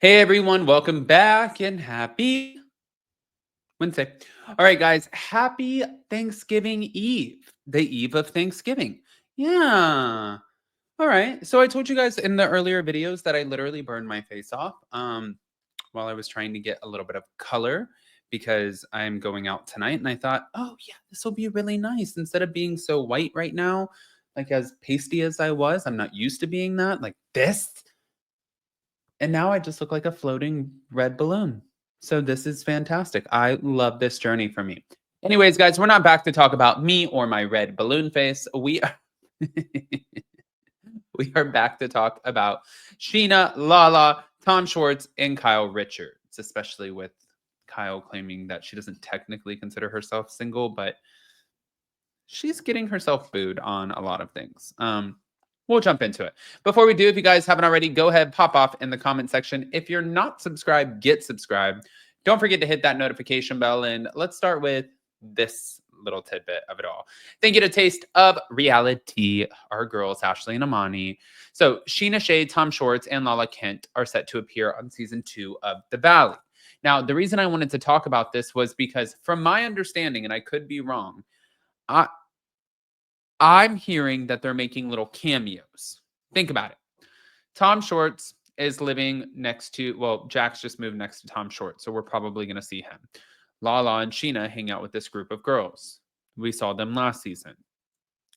Hey everyone, welcome back and happy Wednesday. All right, guys, happy Thanksgiving Eve, the eve of Thanksgiving. Yeah. All right. So I told you guys in the earlier videos that I literally burned my face off while I was trying to get a little bit of color because I'm going out tonight and I thought, "Oh, yeah, this will be really nice instead of being so white right now, like as pasty as I was. I'm not used to being that like this." And now I just look like a floating red balloon. So this is fantastic. I love this journey for me. Anyways, guys, we're not back to talk about me or my red balloon face. We are we are back to talk about Scheana, Lala, Tom Schwartz, and Kyle Richards, especially with Kyle claiming that she doesn't technically consider herself single, but she's getting herself booed on a lot of things. We'll jump into it. Before we do, if you guys haven't already, go ahead, pop off in the comment section. If you're not subscribed, get subscribed. Don't forget to hit that notification bell. And let's start with this little tidbit of it all. Thank you to Taste of Reality, our girls, Ashley and Amani. So Scheana Shay, Tom Schwartz, and Lala Kent are set to appear on season 2 of The Valley. Now, the reason I wanted to talk about this was because from my understanding, and I could be wrong, I, I'm hearing that they're making little cameos. Think about it. Tom Schwartz is living next to, well, Jax just moved next to Tom Schwartz, so we're probably going to see him. Lala and Scheana hang out with this group of girls. We saw them last season.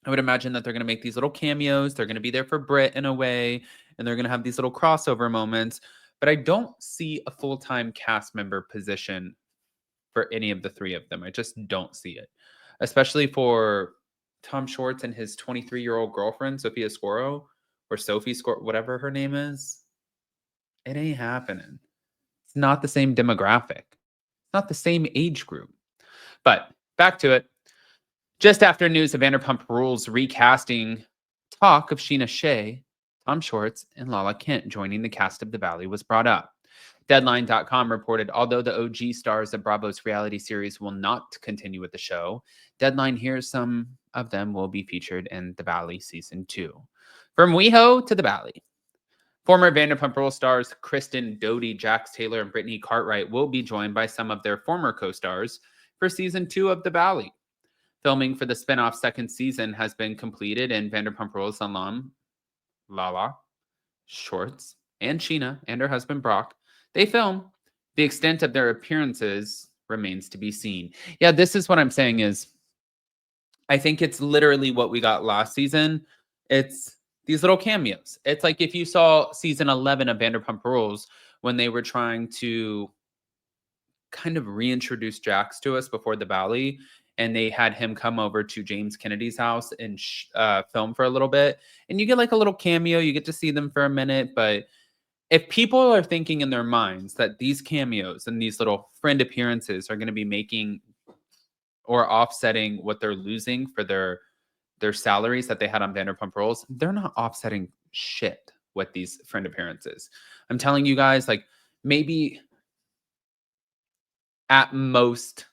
I would imagine that they're going to make these little cameos. They're going to be there for Britt in a way, and they're going to have these little crossover moments. But I don't see a full-time cast member position for any of the three of them. I just don't see it, especially for Tom Schwartz and his 23-year-old girlfriend, Sophia Scoro, or Sophie Scoro, whatever her name is. It ain't happening. It's not the same demographic. It's not the same age group. But back to it. Just after news of Vanderpump Rules recasting, talk of Scheana Shay, Tom Schwartz, and Lala Kent joining the cast of The Valley was brought up. Deadline.com reported, although the OG stars of Bravo's reality series will not continue with the show, Deadline hears some of them will be featured in The Valley Season 2. From WeHo to The Valley. Former Vanderpump Rules stars Kristen Doty, Jax Taylor, and Brittany Cartwright will be joined by some of their former co-stars for Season 2 of The Valley. Filming for the spinoff second season has been completed, and Vanderpump Rules alum Lala, Schwartz, and Scheana and her husband Brock, they film. The extent of their appearances remains to be seen. Yeah, this is what I'm saying is I think it's literally what we got last season. It's these little cameos. It's like if you saw season 11 of Vanderpump Rules when they were trying to kind of reintroduce Jax to us before the Valley, and they had him come over to James Kennedy's house and film for a little bit. And you get like a little cameo. You get to see them for a minute. But if people are thinking in their minds that these cameos and these little friend appearances are going to be making or offsetting what they're losing for their salaries that they had on Vanderpump Rules, they're not offsetting shit with these friend appearances. I'm telling you guys, like maybe at most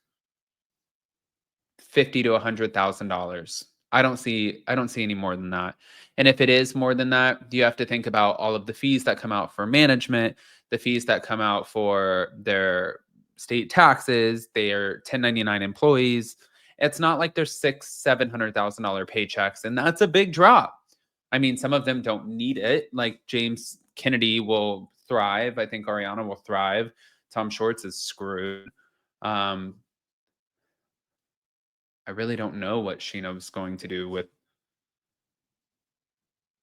$50,000 to $100,000. I don't see any more than that. And if it is more than that, you have to think about all of the fees that come out for management, the fees that come out for their state taxes, their 1099 employees. It's not like they're $600,000-$700,000 paychecks, and that's a big drop. I mean, some of them don't need it. Like James Kennedy will thrive. I think Ariana will thrive. Tom Schwartz is screwed. I really don't know what Scheana was going to do with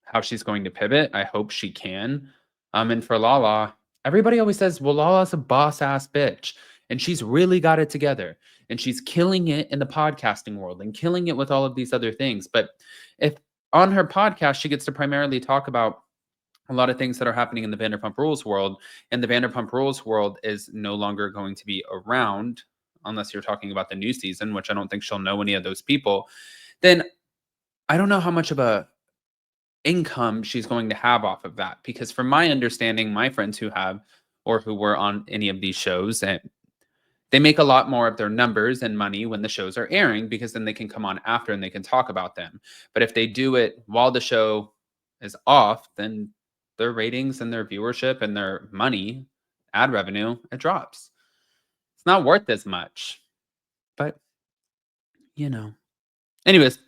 how she's going to pivot. I hope she can. And for Lala, everybody always says, well, Lala's a boss ass bitch. And she's really got it together. And she's killing it in the podcasting world and killing it with all of these other things. But if on her podcast, she gets to primarily talk about a lot of things that are happening in the Vanderpump Rules world, and the Vanderpump Rules world is no longer going to be around unless you're talking about the new season, which I don't think she'll know any of those people, then I don't know how much of a income she's going to have off of that. Because from my understanding, my friends who have or who were on any of these shows, and they make a lot more of their numbers and money when the shows are airing, because then they can come on after and they can talk about them. But if they do it while the show is off, then their ratings and their viewership and their money ad revenue, it drops. It's not worth as much. But, you know. Anyways,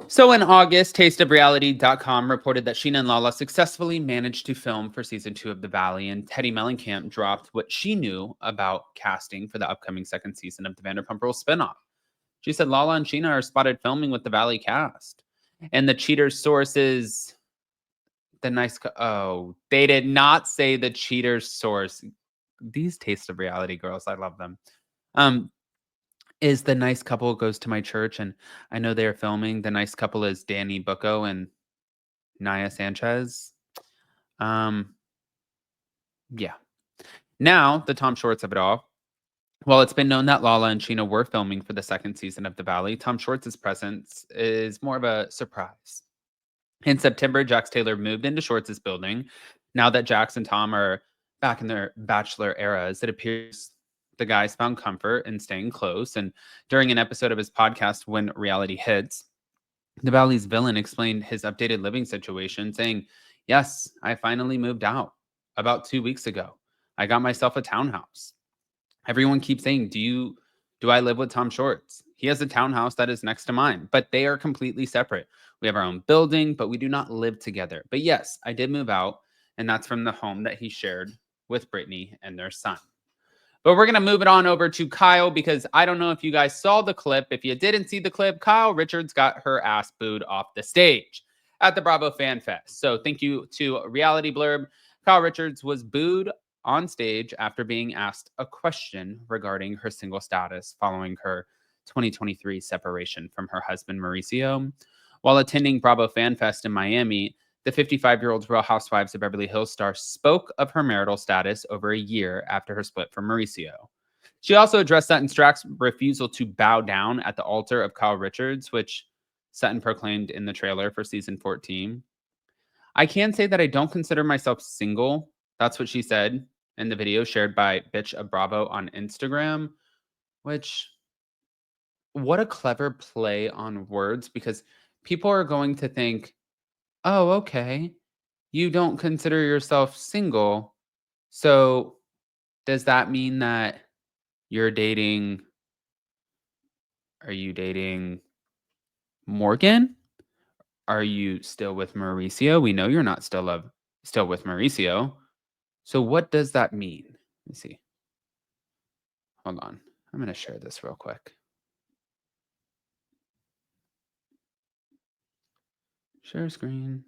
so in August, tasteofreality.com reported that Scheana and Lala successfully managed to film for season 2 of The Valley, and Teddy Mellencamp dropped what she knew about casting for the upcoming second season of the Vanderpump Rules spinoff. She said Lala and Scheana are spotted filming with the Valley cast. And the cheater's sources, they did not say the cheater's source. These Taste of Reality girls, I love them. Is the nice couple goes to my church, and I know they're filming. The nice couple is Danny Bucco and Naya Sanchez. Yeah. Now, the Tom Schwartz of it all. While it's been known that Lala and Scheana were filming for the second season of The Valley, Tom Schwartz's presence is more of a surprise. In September, Jax Taylor moved into Schwartz's building. Now that Jax and Tom are back in their bachelor eras, it appears the guys found comfort in staying close. And during an episode of his podcast, When Reality Hits, the Valley's villain explained his updated living situation, saying, "Yes, I finally moved out about 2 weeks ago. I got myself a townhouse. Everyone keeps saying, do I live with Tom Schwartz? He has a townhouse that is next to mine, but they are completely separate. We have our own building, but we do not live together. But yes, I did move out, and that's from the home that he shared with Brittany and their son." But we're going to move it on over to Kyle, because I don't know if you guys saw the clip. If you didn't see the clip, Kyle Richards got her ass booed off the stage at the Bravo Fan Fest. So thank you to Reality Blurb. Kyle Richards was booed on stage after being asked a question regarding her single status following her 2023 separation from her husband, Mauricio. While attending Bravo Fan Fest in Miami, the 55-year-old Real Housewives of Beverly Hills star spoke of her marital status over a year after her split from Mauricio. She also addressed Sutton Strack's refusal to bow down at the altar of Kyle Richards, which Sutton proclaimed in the trailer for season 14. "I can say that I don't consider myself single." That's what she said in the video shared by Bitch of Bravo on Instagram, which, what a clever play on words, because people are going to think, "Oh, okay, you don't consider yourself single. So does that mean that you're dating, are you dating Morgan? Are you still with Mauricio? We know you're not still with Mauricio. So what does that mean?" Let me see. Hold on. I'm going to share this real quick. Share screen.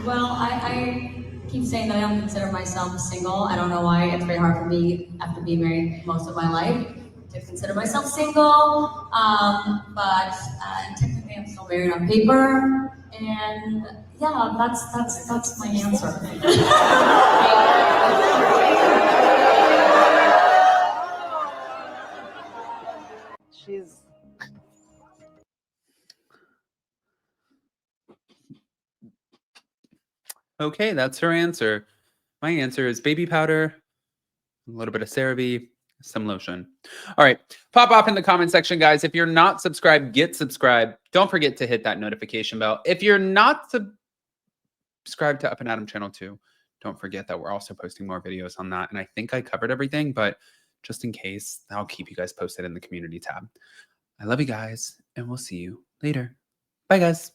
Well, I keep saying that I don't consider myself single. I don't know why. It's very hard for me after being married most of my life to consider myself single. But technically, I'm still married on paper, and yeah, that's my answer. She's okay. That's her answer. My answer is baby powder, a little bit of CeraVe, some lotion. All right. Pop off in the comment section, guys. If you're not subscribed, get subscribed. Don't forget to hit that notification bell. If you're not subscribed to Up and Adam channel 2, don't forget that we're also posting more videos on that. And I think I covered everything, but just in case, I'll keep you guys posted in the community tab. I love you guys, and we'll see you later. Bye, guys.